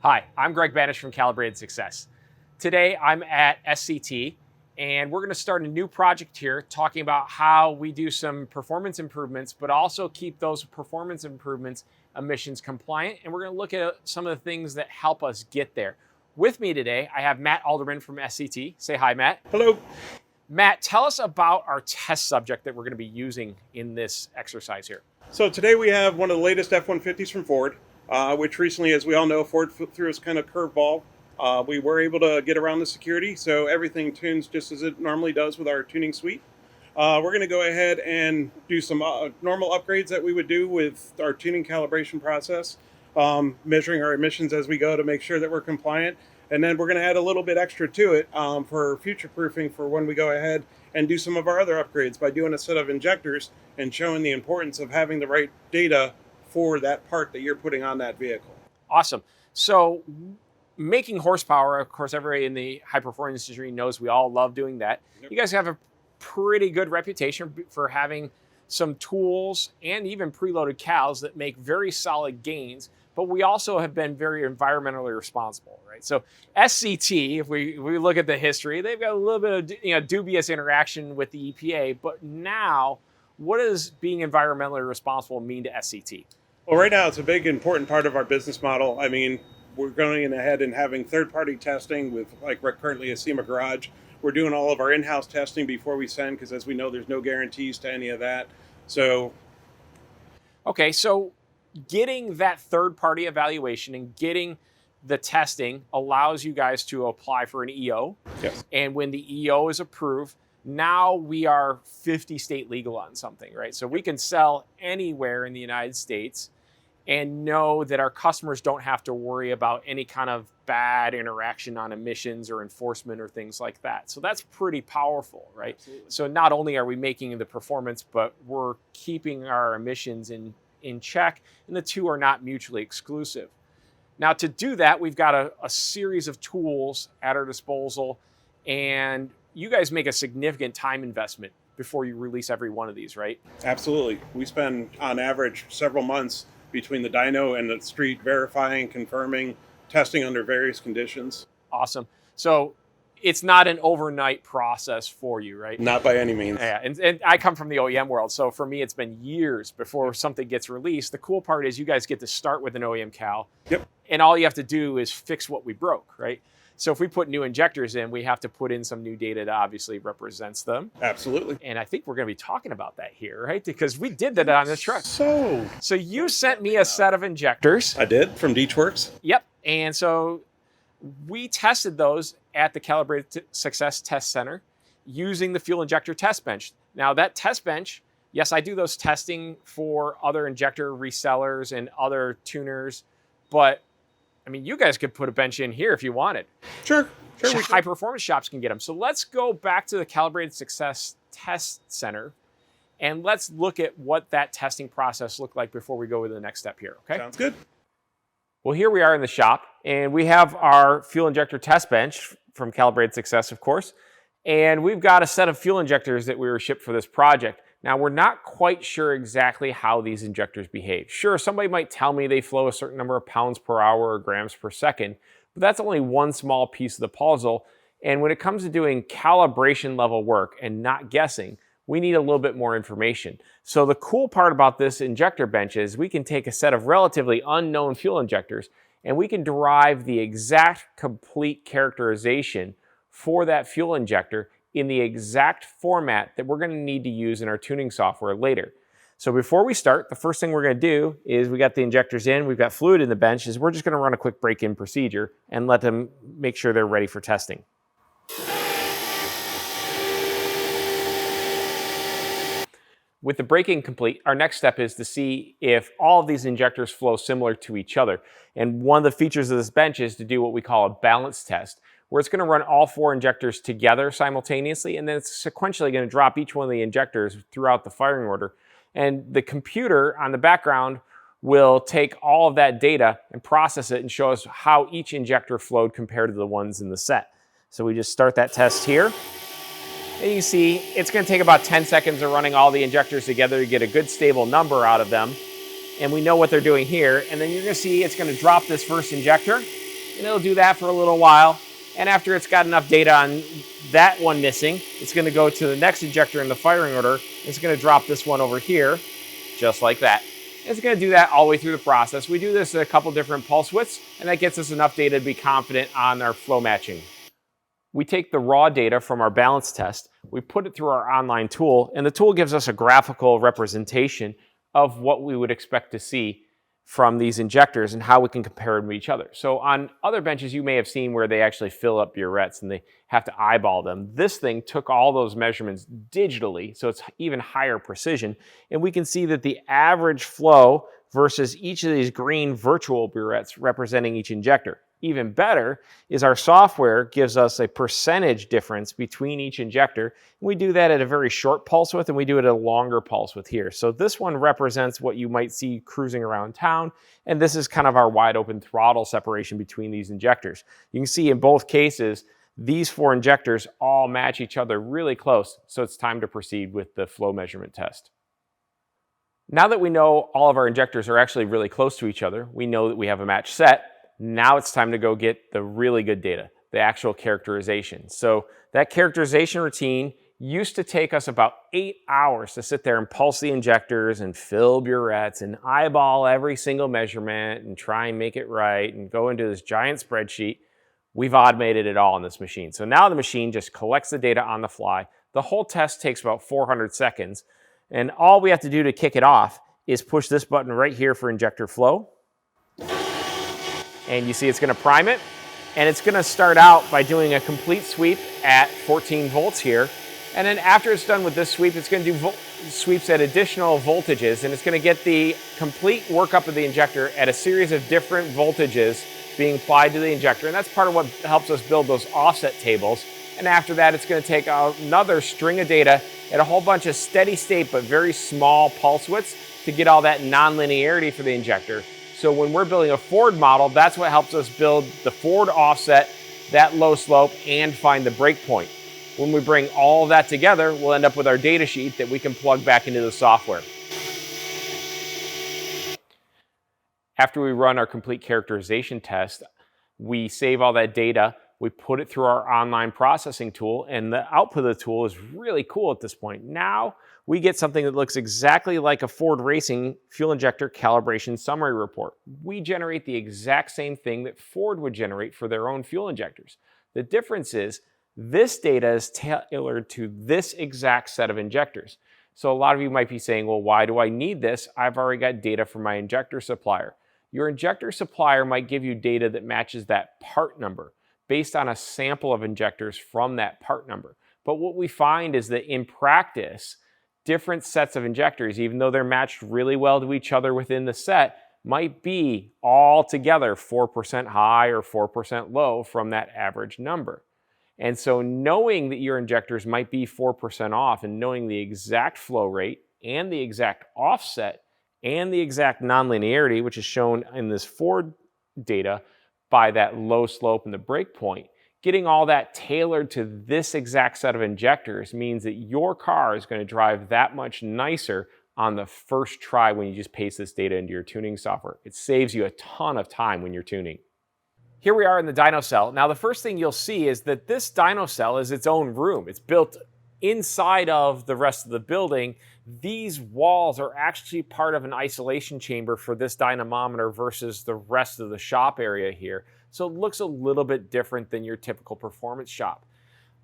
Hi, I'm Greg Banish from Calibrated Success. Today I'm at SCT and we're going to start a new project here talking about how we do some performance improvements, but also keep those performance improvements emissions compliant. And we're going to look at some of the things that help us get there. With me today, I have Matt Alderman from SCT. Say hi, Matt. Hello. Matt, tell us about our test subject that we're going to be using in this exercise here. So today we have one of the latest F-150s from Ford, which recently, as we all know, Ford threw us kind of curveball. We were able to get around the security, so everything tunes just as it normally does with our tuning suite. We're going to go ahead and do some normal upgrades that we would do with our tuning calibration process, measuring our emissions as we go to make sure that we're compliant. And then we're going to add a little bit extra to it for future proofing for when we go ahead and do some of our other upgrades by doing a set of injectors and showing the importance of having the right data for that part that you're putting on that vehicle. Awesome. So making horsepower, of course, everybody in the high performance industry knows we all love doing that. Yep. You guys have a pretty good reputation for having some tools and even preloaded cals that make very solid gains, but we also have been very environmentally responsible, right? So SCT, if we look at the history, they've got a little bit of dubious interaction with the EPA, but now what does being environmentally responsible mean to SCT? Well, right now it's a big important part of our business model. I mean, we're going ahead and having third-party testing with, like, currently a SEMA Garage. We're doing all of our in-house testing before we send, because as we know, there's no guarantees to any of that. So, okay, so getting that third-party evaluation and getting the testing allows you guys to apply for an EO. Yes. And when the EO is approved, now we are 50 state legal on something, right? So we can sell anywhere in the United States and know that our customers don't have to worry about any kind of bad interaction on emissions or enforcement or things like that. So that's pretty powerful, right? Absolutely. So not only are we making the performance, but we're keeping our emissions in check, and the two are not mutually exclusive. Now, to do that, we've got a series of tools at our disposal, and you guys make a significant time investment before you release every one of these, right? Absolutely. We spend, on average, several months between the dyno and the street verifying, confirming, testing under various conditions. Awesome. So it's not an overnight process for you, right? Not by any means. Yeah, and I come from the OEM world, so for me it's been years before something gets released. The cool part is you guys get to start with an OEM cal. Yep. And all you have to do is fix what we broke, right? So if we put new injectors in, we have to put in some new data that obviously represents them. Absolutely. And I think we're going to be talking about that here, right? Because we did that on the truck. So you sent me a set of injectors. I did, from Deechworks. Yep. And so we tested those at the Calibrated Success Test Center using the fuel injector test bench. Now that test bench, yes, I do those testing for other injector resellers and other tuners, but I mean, you guys could put a bench in here if you wanted. Sure. High performance shops can get them. So let's go back to the Calibrated Success Test Center and let's look at what that testing process looked like before we go to the next step here, okay? Sounds good. Well, here we are in the shop and we have our fuel injector test bench from Calibrated Success, of course, and we've got a set of fuel injectors that we were shipped for this project. Now, we're not quite sure exactly how these injectors behave. Sure, somebody might tell me they flow a certain number of pounds per hour or grams per second, but that's only one small piece of the puzzle. And when it comes to doing calibration level work and not guessing, we need a little bit more information. So the cool part about this injector bench is we can take a set of relatively unknown fuel injectors and we can derive the exact complete characterization for that fuel injector in the exact format that we're going to need to use in our tuning software later. So before we start, the first thing we're going to do is we got the injectors in, we've got fluid in the bench, is we're just going to run a quick break-in procedure and let them make sure they're ready for testing. With the break-in complete, our next step is to see if all of these injectors flow similar to each other. And one of the features of this bench is to do what we call a balance test, where it's going to run all four injectors together simultaneously, and then it's sequentially going to drop each one of the injectors throughout the firing order. And the computer on the background will take all of that data and process it and show us how each injector flowed compared to the ones in the set. So we just start that test here. And you see, it's going to take about 10 seconds of running all the injectors together to get a good stable number out of them. And we know what they're doing here. And then you're going to see it's going to drop this first injector. and it'll do that for a little while. And after it's got enough data on that one missing, it's going to go to the next injector in the firing order. It's going to drop this one over here, just like that. It's going to do that all the way through the process. We do this at a couple different pulse widths, and that gets us enough data to be confident on our flow matching. We take the raw data from our balance test, we put it through our online tool, and the tool gives us a graphical representation of what we would expect to see from these injectors and how we can compare them to each other. So on other benches, you may have seen where they actually fill up burettes and they have to eyeball them. This thing took all those measurements digitally, so it's even higher precision. And we can see that the average flow versus each of these green virtual burettes representing each injector. Even better is our software gives us a percentage difference between each injector. And we do that at a very short pulse width, and we do it at a longer pulse width here. So this one represents what you might see cruising around town, and this is kind of our wide open throttle separation between these injectors. You can see in both cases, these 4 injectors all match each other really close, so it's time to proceed with the flow measurement test. Now that we know all of our injectors are actually really close to each other, we know that we have a match set. Now it's time to go get the really good data, the actual characterization. So that characterization routine used to take us about 8 hours to sit there and pulse the injectors and fill burettes and eyeball every single measurement and try and make it right and go into this giant spreadsheet. We've automated it all on this machine. So now the machine just collects the data on the fly. The whole test takes about 400 seconds. And all we have to do to kick it off is push this button right here for injector flow. And you see it's going to prime it, and it's going to start out by doing a complete sweep at 14 volts here. And then after it's done with this sweep, it's going to do sweeps at additional voltages, and it's going to get the complete workup of the injector at a series of different voltages being applied to the injector. And that's part of what helps us build those offset tables. And after that, it's going to take another string of data at a whole bunch of steady state but very small pulse widths to get all that non-linearity for the injector. So when we're building a Ford model, that's what helps us build the Ford offset, that low slope, and find the break point. When we bring all of that together, we'll end up with our data sheet that we can plug back into the software. After we run our complete characterization test, we save all that data, we put it through our online processing tool, and the output of the tool is really cool at this point. Now we get something that looks exactly like a Ford Racing fuel injector calibration summary report. We generate the exact same thing that Ford would generate for their own fuel injectors. The difference is this data is tailored to this exact set of injectors. So a lot of you might be saying, well, why do I need this? I've already got data from my injector supplier. Your injector supplier might give you data that matches that part number based on a sample of injectors from that part number. But what we find is that in practice, different sets of injectors, even though they're matched really well to each other within the set, might be all together 4% high or 4% low from that average number. And so knowing that your injectors might be 4% off and knowing the exact flow rate and the exact offset and the exact nonlinearity, which is shown in this Ford data by that low slope and the break point, getting all that tailored to this exact set of injectors means that your car is going to drive that much nicer on the first try when you just paste this data into your tuning software. It saves you a ton of time when you're tuning. Here we are in the Dyno Cell. Now the first thing you'll see is that this Dyno Cell is its own room. It's built inside of the rest of the building. These walls are actually part of an isolation chamber for this dynamometer versus the rest of the shop area here. So it looks a little bit different than your typical performance shop.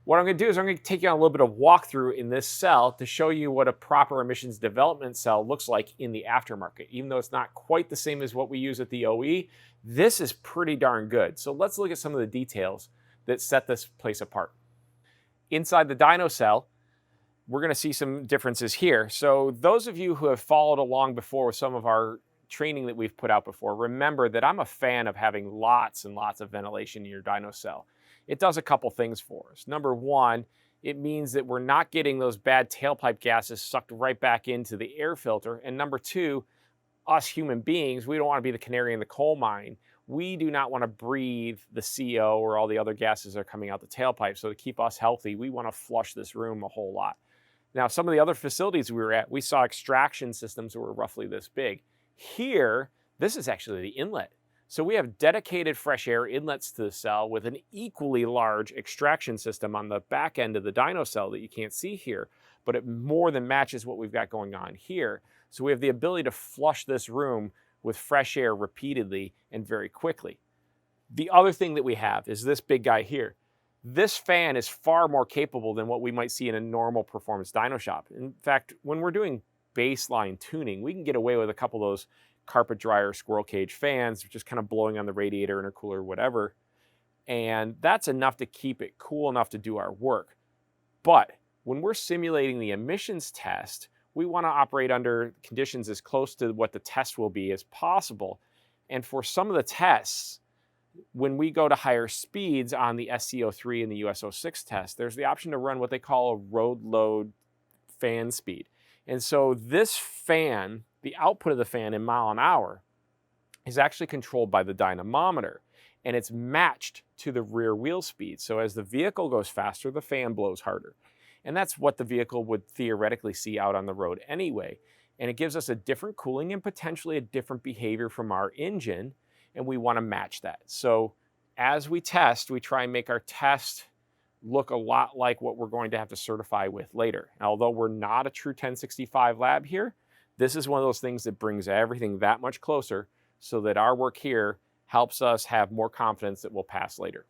What I'm going to do is I'm going to take you on a little bit of walkthrough in this cell to show you what a proper emissions development cell looks like in the aftermarket. Even though it's not quite the same as what we use at the OE, this is pretty darn good. So let's look at some of the details that set this place apart. Inside the Dyno Cell, we're going to see some differences here. So those of you who have followed along before with some of our training that we've put out before, remember that I'm a fan of having lots and lots of ventilation in your Dyno Cell. It does a couple things for us. Number one, it means that we're not getting those bad tailpipe gases sucked right back into the air filter. And number two, us human beings, we don't want to be the canary in the coal mine. We do not want to breathe the CO or all the other gases that are coming out the tailpipe. So to keep us healthy, we want to flush this room a whole lot. Now, some of the other facilities we were at, we saw extraction systems that were roughly this big. Here, this is actually the inlet. So we have dedicated fresh air inlets to the cell with an equally large extraction system on the back end of the Dyno Cell that you can't see here, but it more than matches what we've got going on here. So we have the ability to flush this room with fresh air repeatedly and very quickly. The other thing that we have is this big guy here. This fan is far more capable than what we might see in a normal performance dyno shop. In fact, when we're doing baseline tuning, we can get away with a couple of those carpet dryer squirrel cage fans, just kind of blowing on the radiator, intercooler, whatever. And that's enough to keep it cool enough to do our work. But when we're simulating the emissions test, we want to operate under conditions as close to what the test will be as possible. And for some of the tests, when we go to higher speeds on the SCO3 and the US06 test, there's the option to run what they call a road load fan speed. And so this fan, the output of the fan in mile an hour, is actually controlled by the dynamometer, and it's matched to the rear wheel speed. So as the vehicle goes faster, the fan blows harder. And that's what the vehicle would theoretically see out on the road anyway. And it gives us a different cooling and potentially a different behavior from our engine, and we want to match that. So as we test, we try and make our test look a lot like what we're going to have to certify with later. Now, although we're not a true 1065 lab here, this is one of those things that brings everything that much closer so that our work here helps us have more confidence that we'll pass later.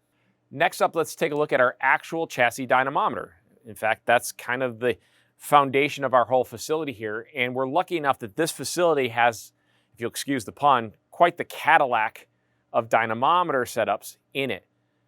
Next up, let's take a look at our actual chassis dynamometer. In fact, that's kind of the foundation of our whole facility here. And we're lucky enough that this facility has, if you'll excuse the pun, quite the Cadillac of dynamometer setups in it.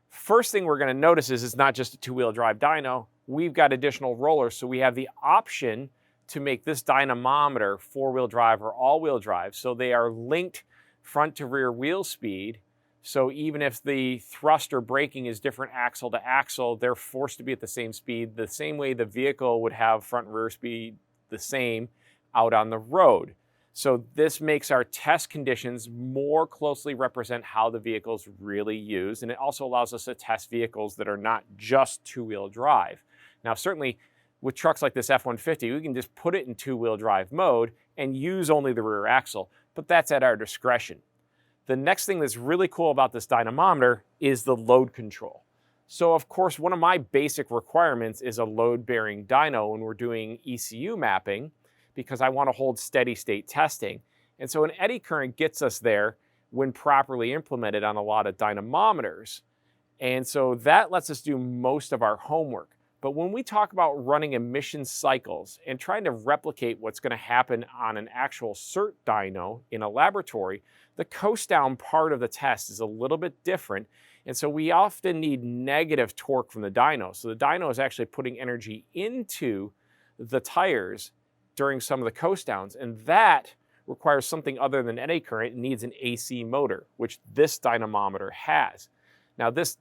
First thing we're going to notice is it's not just a two-wheel drive dyno. We've got additional rollers, so we have the option to make this dynamometer four-wheel drive or all-wheel drive. So they are linked front to rear wheel speed. So even if the thrust or braking is different axle to axle, they're forced to be at the same speed, the same way the vehicle would have front and rear speed the same out on the road. So this makes our test conditions more closely represent how the vehicle's really used, and it also allows us to test vehicles that are not just two-wheel drive. Now, certainly with trucks like this F-150, we can just put it in two-wheel drive mode and use only the rear axle, but that's at our discretion. The next thing that's really cool about this dynamometer is the load control. So of course, one of my basic requirements is a load-bearing dyno when we're doing ECU mapping, because I want to hold steady state testing. And so an eddy current gets us there when properly implemented on a lot of dynamometers. And so that lets us do most of our homework. But when we talk about running emission cycles and trying to replicate what's going to happen on an actual CERT dyno in a laboratory, the coast down part of the test is a little bit different. And so we often need negative torque from the dyno. So the dyno is actually putting energy into the tires during some of the coast downs, and that requires something other than eddy current. It needs an AC motor, which this dynamometer has. Now, this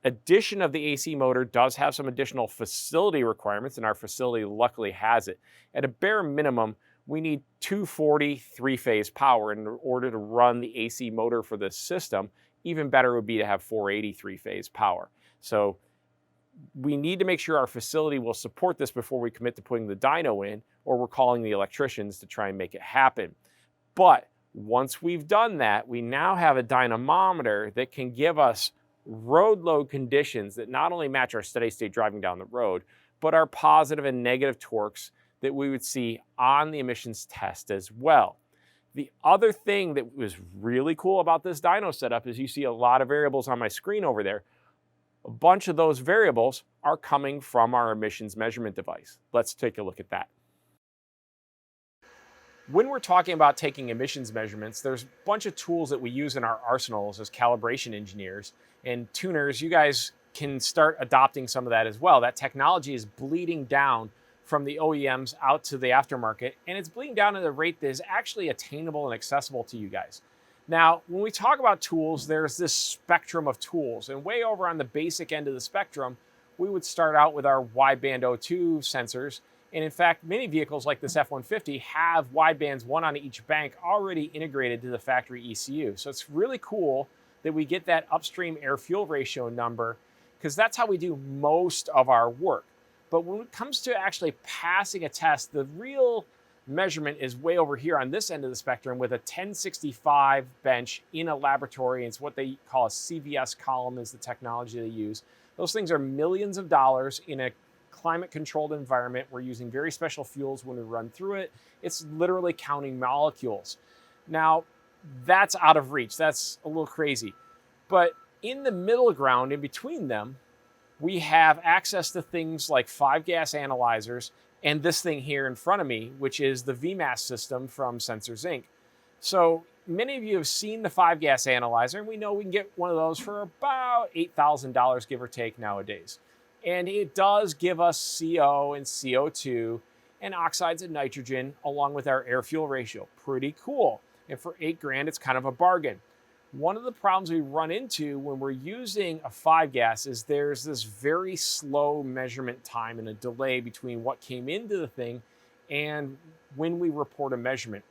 addition of the AC motor does have some additional facility requirements, and our facility luckily has it. At a bare minimum, we need 240 three-phase power in order to run the AC motor for this system. Even better would be to have 480 three-phase power. So we need to make sure our facility will support this before we commit to putting the dyno in, or we're calling the electricians to try and make it happen. But once we've done that, we now have a dynamometer that can give us road load conditions that not only match our steady state driving down the road, but our positive and negative torques that we would see on the emissions test as well. The other thing that was really cool about this dyno setup is you see a lot of variables on my screen over there. A bunch of those variables are coming from our emissions measurement device. Let's take a look at that. When we're talking about taking emissions measurements, there's a bunch of tools that we use in our arsenals as calibration engineers and tuners. You guys can start adopting some of that as well. That technology is bleeding down from the OEMs out to the aftermarket, and it's bleeding down at a rate that is actually attainable and accessible to you guys. Now, when we talk about tools, there's this spectrum of tools, and way over on the basic end of the spectrum, we would start out with our wideband O2 sensors. And in fact, many vehicles like this F-150 have widebands, one on each bank, already integrated to the factory ECU. So it's really cool that we get that upstream air-fuel ratio number, because that's how we do most of our work. But when it comes to actually passing a test, the real measurement is way over here on this end of the spectrum with a 1065 bench in a laboratory. It's what they call a CVS column is the technology they use. Those things are millions of dollars in a climate-controlled environment. We're using very special fuels when we run through it. It's literally counting molecules. Now, that's out of reach. That's a little crazy. But in the middle ground, in between them, we have access to things like 5-gas analyzers and this thing here in front of me, which is the VMAS system from Sensors Inc. So many of you have seen the 5-gas analyzer, and we know we can get one of those for about $8,000, give or take, nowadays. And it does give us CO and CO2 and oxides of nitrogen along with our air-fuel ratio. Pretty cool. And for $8,000, it's kind of a bargain. One of the problems we run into when we're using a 5-gas is there's this very slow measurement time and a delay between what came into the thing and when we report a measurement.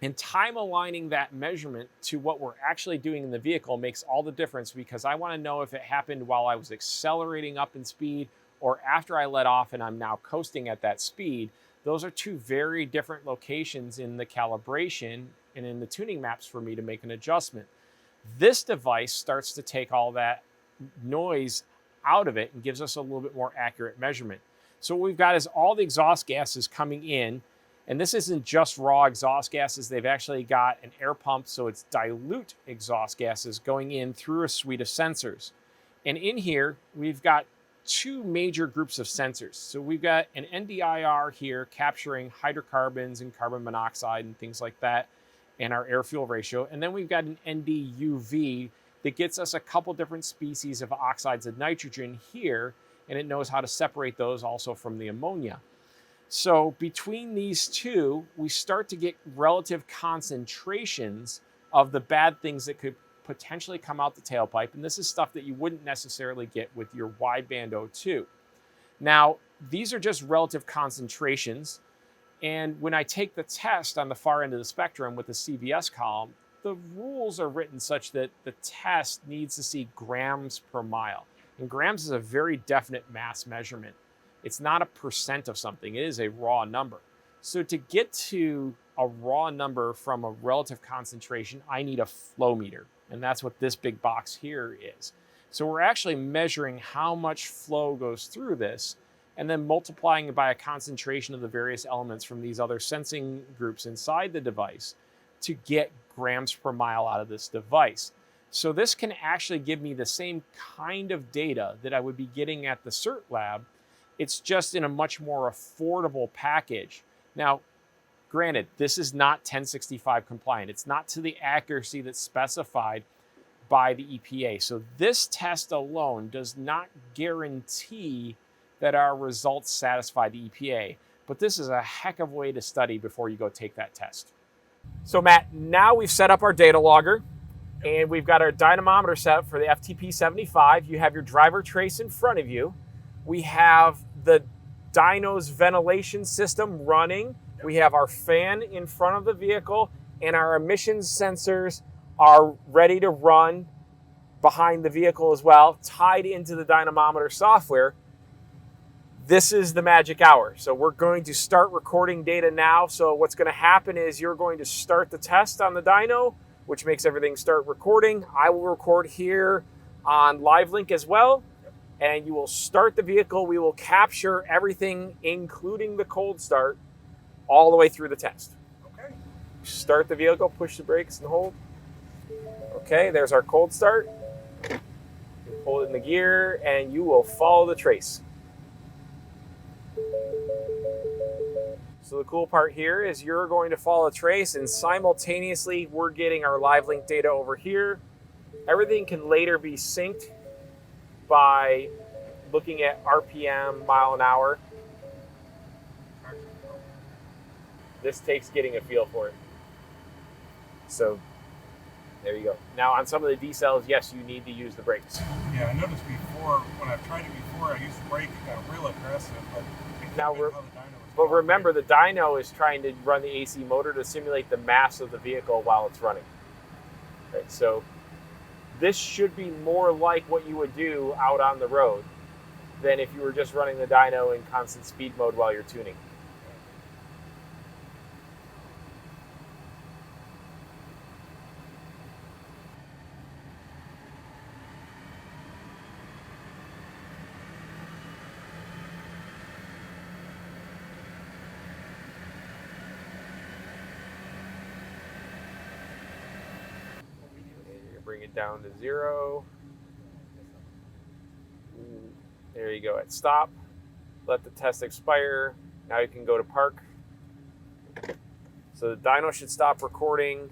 And time aligning that measurement to what we're actually doing in the vehicle makes all the difference, because I want to know if it happened while I was accelerating up in speed or after I let off and I'm now coasting at that speed. Those are two very different locations in the calibration and in the tuning maps for me to make an adjustment. This device starts to take all that noise out of it and gives us a little bit more accurate measurement. So what we've got is all the exhaust gases coming in, and this isn't just raw exhaust gases. They've actually got an air pump, so it's dilute exhaust gases going in through a suite of sensors. And in here, we've got two major groups of sensors. So we've got an NDIR here capturing hydrocarbons and carbon monoxide and things like that, and our air-fuel ratio. And then we've got an NDUV that gets us a couple different species of oxides of nitrogen here, and it knows how to separate those also from the ammonia. So between these two, we start to get relative concentrations of the bad things that could potentially come out the tailpipe. And this is stuff that you wouldn't necessarily get with your wideband O2. Now, these are just relative concentrations. And when I take the test on the far end of the spectrum with the CVS column, the rules are written such that the test needs to see grams per mile. And grams is a very definite mass measurement. It's not a percent of something, it is a raw number. So to get to a raw number from a relative concentration, I need a flow meter. And that's what this big box here is. So we're actually measuring how much flow goes through this and then multiplying it by a concentration of the various elements from these other sensing groups inside the device to get grams per mile out of this device. So this can actually give me the same kind of data that I would be getting at the CERT lab. It's just in a much more affordable package. Now, granted, this is not 1065 compliant. It's not to the accuracy that's specified by the EPA. So this test alone does not guarantee that our results satisfy the EPA. But this is a heck of a way to study before you go take that test. So Matt, now we've set up our data logger and we've got our dynamometer set up for the FTP75. You have your driver trace in front of you. We have the dyno's ventilation system running. We have our fan in front of the vehicle, and our emissions sensors are ready to run behind the vehicle as well, tied into the dynamometer software. This is the magic hour. So we're going to start recording data now. So what's going to happen is you're going to start the test on the dyno, which makes everything start recording. I will record here on LiveLink as well. And you will start the vehicle. We will capture everything, including the cold start, all the way through the test. Okay. Start the vehicle, push the brakes and hold. Okay, there's our cold start. You pull it in the gear and you will follow the trace. So the cool part here is you're going to follow the trace and simultaneously we're getting our LiveLink data over here. Everything can later be synced by looking at RPM, mile an hour. This takes getting a feel for it. So there you go. Now on some of the D cells, yes, you need to use the brakes. Yeah, I noticed before, when I've tried it before, I used the brake, it got real aggressive, but remember, the dyno is trying to run the AC motor to simulate the mass of the vehicle while it's running. Right, so this should be more like what you would do out on the road than if you were just running the dyno in constant speed mode while you're tuning. bring it down to 0. There you go at stop. Let the test expire. Now you can go to park. So the dyno should stop recording.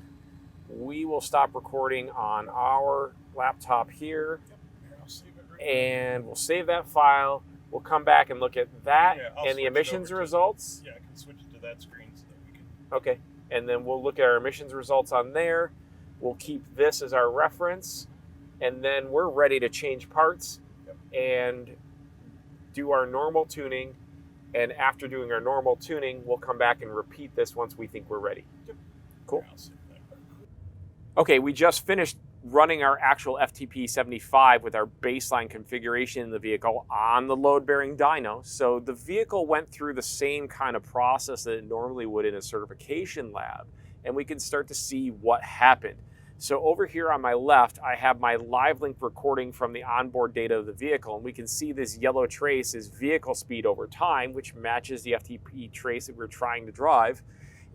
We will stop recording on our laptop here. And we'll save that file. We'll come back and look at that and the emissions results. Yeah, I can switch it to that screen so that we can. Okay, and then we'll look at our emissions results on there. We'll keep this as our reference, and then we're ready to change parts and do our normal tuning. And after doing our normal tuning, we'll come back and repeat this once we think we're ready. Cool. Okay, we just finished running our actual FTP75 with our baseline configuration in the vehicle on the load-bearing dyno. So the vehicle went through the same kind of process that it normally would in a certification lab, and we can start to see what happened. So over here on my left, I have my live link recording from the onboard data of the vehicle, and we can see this yellow trace is vehicle speed over time, which matches the FTP trace that we're trying to drive.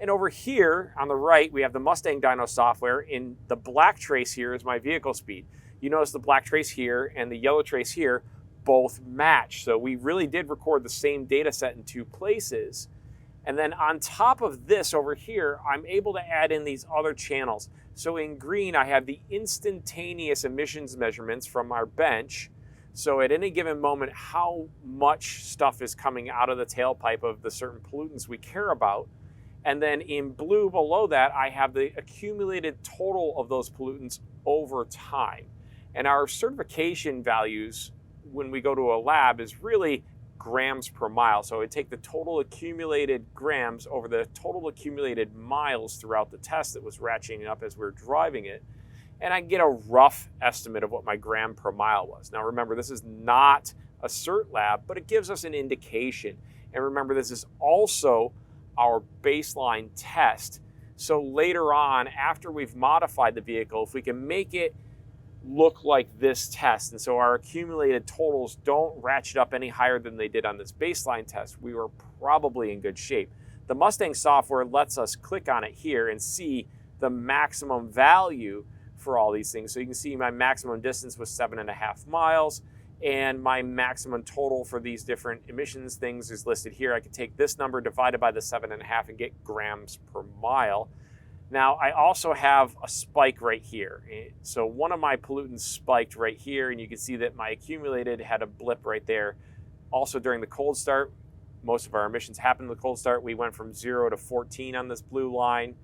And over here on the right, we have the Mustang dyno software. In the black trace here is my vehicle speed. You notice the black trace here and the yellow trace here both match. So we really did record the same data set in 2 places. And then on top of this over here, I'm able to add in these other channels. So in green, I have the instantaneous emissions measurements from our bench. So at any given moment, how much stuff is coming out of the tailpipe of the certain pollutants we care about. And then in blue below that, I have the accumulated total of those pollutants over time. And our certification values, when we go to a lab, is really grams per mile. So I take the total accumulated grams over the total accumulated miles throughout the test that was ratcheting up as we were driving it. And I get a rough estimate of what my gram per mile was. Now remember, this is not a cert lab, but it gives us an indication. And remember, this is also our baseline test. So later on, after we've modified the vehicle, if we can make it look like this test, and so our accumulated totals don't ratchet up any higher than they did on this baseline test, we were probably in good shape. The Mustang software lets us click on it here and see the maximum value for all these things. So you can see my maximum distance was 7.5 miles. And my maximum total for these different emissions things is listed here. I could take this number divided by the 7.5 and get grams per mile. Now, I also have a spike right here. So one of my pollutants spiked right here, and you can see that my accumulated had a blip right there. Also during the cold start, most of our emissions happened in the cold start. We went from 0 to 14 on this blue line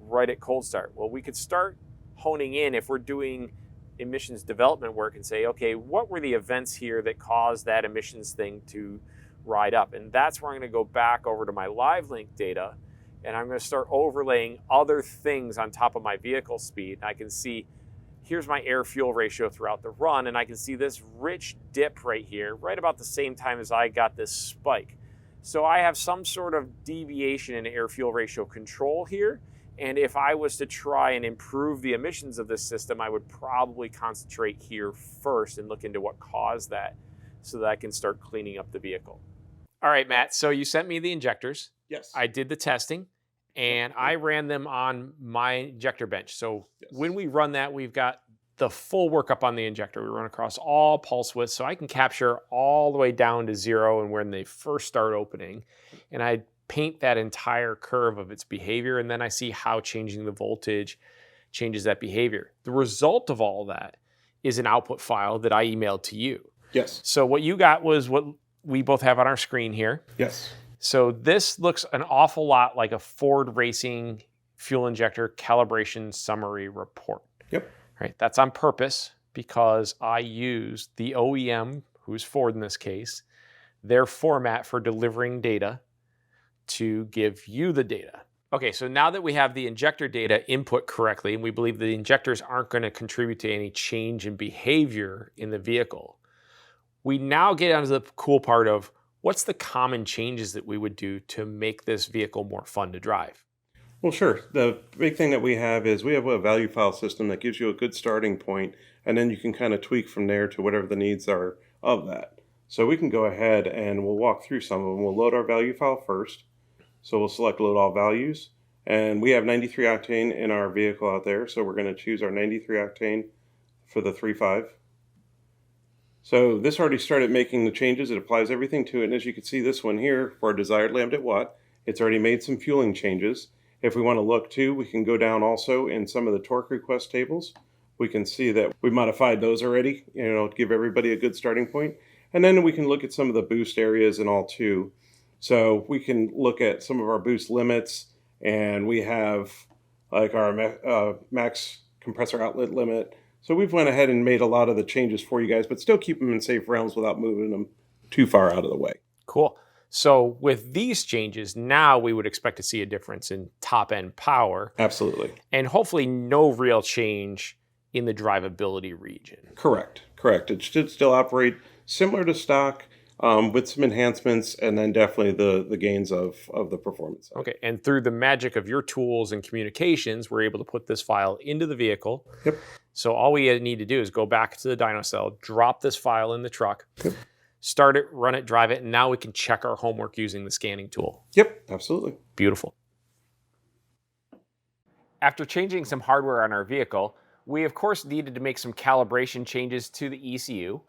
right at cold start. Well, we could start honing in if we're doing emissions development work and say, okay, what were the events here that caused that emissions thing to ride up? And that's where I'm going to go back over to my live link data, and I'm going to start overlaying other things on top of my vehicle speed. And I can see, here's my air fuel ratio throughout the run, and I can see this rich dip right here, right about the same time as I got this spike. So I have some sort of deviation in air fuel ratio control here. And if I was to try and improve the emissions of this system, I would probably concentrate here first and look into what caused that so that I can start cleaning up the vehicle. All right, Matt, so you sent me the injectors. Yes. I did the testing, and I ran them on my injector bench. So when we run that, we've got the full workup on the injector. We run across all pulse widths, so I can capture all the way down to 0 and when they first start opening. And I paint that entire curve of its behavior, and then I see how changing the voltage changes that behavior. The result of all that is an output file that I emailed to you. Yes. So what you got was what we both have on our screen here. Yes. So this looks an awful lot like a Ford Racing fuel injector calibration summary report. Yep. Right. That's on purpose because I used the OEM, who's Ford in this case, their format for delivering data to give you the data. Okay, so now that we have the injector data input correctly, and we believe the injectors aren't going to contribute to any change in behavior in the vehicle, we now get onto the cool part of what's the common changes that we would do to make this vehicle more fun to drive. Well, sure. The big thing that we have is we have a value file system that gives you a good starting point, and then you can kind of tweak from there to whatever the needs are of that. So we can go ahead and we'll walk through some of them. We'll load our value file first. So we'll select load all values, and we have 93 octane in our vehicle out there. So we're going to choose our 93 octane for the 3.5. So this already started making the changes. It applies everything to it. And as you can see, this one here for our desired lambda watt, it's already made some fueling changes. If we want to look too, we can go down also in some of the torque request tables. We can see that we modified those already, to give everybody a good starting point. And then we can look at some of the boost areas and all too. So we can look at some of our boost limits, and we have like our max compressor outlet limit. So we've went ahead and made a lot of the changes for you guys, but still keep them in safe realms without moving them too far out of the way. Cool. So with these changes, now we would expect to see a difference in top end power. Absolutely. And hopefully no real change in the drivability region. Correct. It should still operate similar to stock with some enhancements, and then definitely the gains of the performance. Okay, and through the magic of your tools and communications, we're able to put this file into the vehicle. Yep. So all we need to do is go back to the Dyno Cell, drop this file in the truck, Yep. Start it, run it, drive it, and now we can check our homework using the scanning tool. Yep, absolutely. Beautiful. After changing some hardware on our vehicle, we of course needed to make some calibration changes to the ECU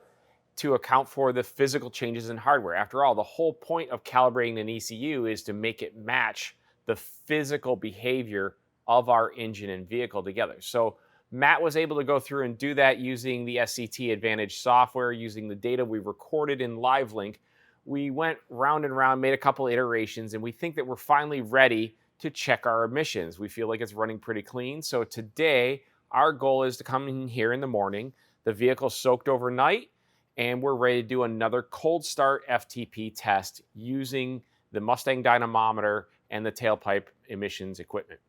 to account for the physical changes in hardware. After all, the whole point of calibrating an ECU is to make it match the physical behavior of our engine and vehicle together. So Matt was able to go through and do that using the SCT Advantage software, using the data we recorded in LiveLink. We went round and round, made a couple iterations, and we think that we're finally ready to check our emissions. We feel like it's running pretty clean. So today, our goal is to come in here in the morning, the vehicle's soaked overnight, and we're ready to do another cold start FTP test using the Mustang dynamometer and the tailpipe emissions equipment.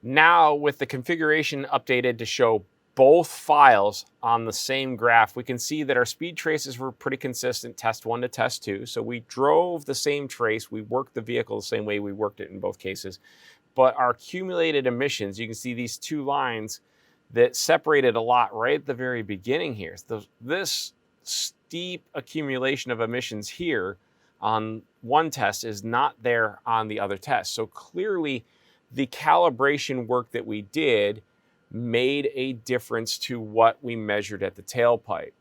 Now, with the configuration updated to show both files on the same graph, we can see that our speed traces were pretty consistent, test 1 to test 2. So we drove the same trace, we worked the vehicle the same way we worked it in both cases. But our accumulated emissions, you can see these two lines that separated a lot right at the very beginning here. So this steep accumulation of emissions here on one test is not there on the other test. So clearly, the calibration work that we did made a difference to what we measured at the tailpipe.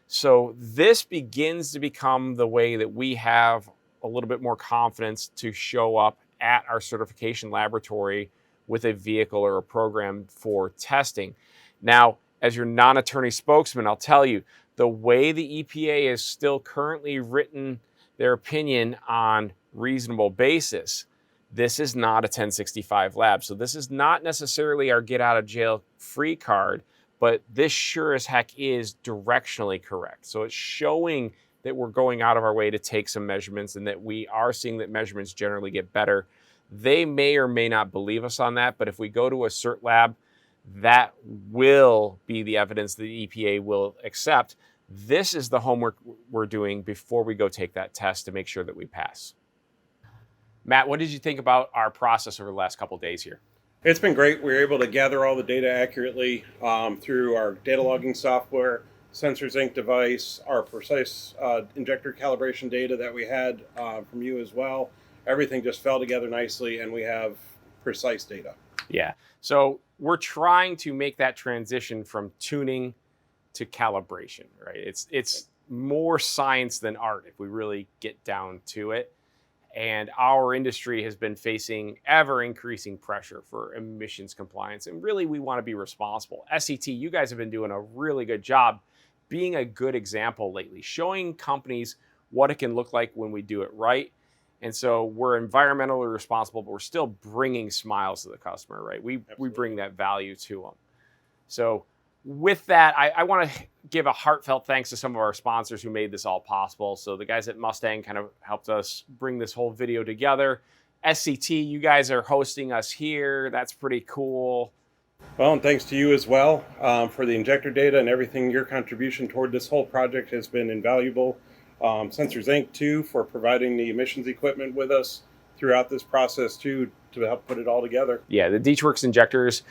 So this begins to become the way that we have a little bit more confidence to show up at our certification laboratory with a vehicle or a program for testing. Now, as your non-attorney spokesman, I'll tell you, the way the EPA is still currently written their opinion on reasonable basis, this is not a 1065 lab. So this is not necessarily our get out of jail free card, but this sure as heck is directionally correct. So it's showing that we're going out of our way to take some measurements and that we are seeing that measurements generally get better. They may or may not believe us on that, but if we go to a cert lab, that will be the evidence the EPA will accept. This is the homework we're doing before we go take that test to make sure that we pass. Matt, what did you think about our process over the last couple of days here? It's been great. We were able to gather all the data accurately through our data logging software, Sensors Inc. device, our precise injector calibration data that we had from you as well. Everything just fell together nicely, and we have precise data. Yeah. So we're trying to make that transition from tuning to calibration, right? It's more science than art if we really get down to it. And our industry has been facing ever increasing pressure for emissions compliance. And really, we want to be responsible. SCT, you guys have been doing a really good job being a good example lately, showing companies what it can look like when we do it right. And so we're environmentally responsible, but we're still bringing smiles to the customer, right? We bring that value to them. So with that, I want to give a heartfelt thanks to some of our sponsors who made this all possible. So the guys at Mustang kind of helped us bring this whole video together. SCT, you guys are hosting us here. That's pretty cool. Well, and thanks to you as well for the injector data and everything. Your contribution toward this whole project has been invaluable. Sensors Inc. too, for providing the emissions equipment with us throughout this process too, to help put it all together. Yeah, the DeechWorks injectors,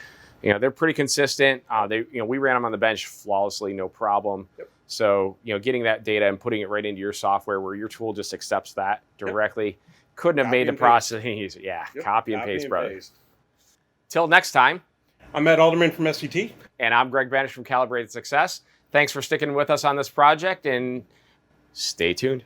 they're pretty consistent. We ran them on the bench flawlessly, no problem. Yep. So, getting that data and putting it right into your software where your tool just accepts that directly, couldn't have made the process any easier. Yeah, Yep. Copy and paste, brother. Paste. Till next time. I'm Matt Alderman from SCT. And I'm Greg Banish from Calibrated Success. Thanks for sticking with us on this project, and stay tuned.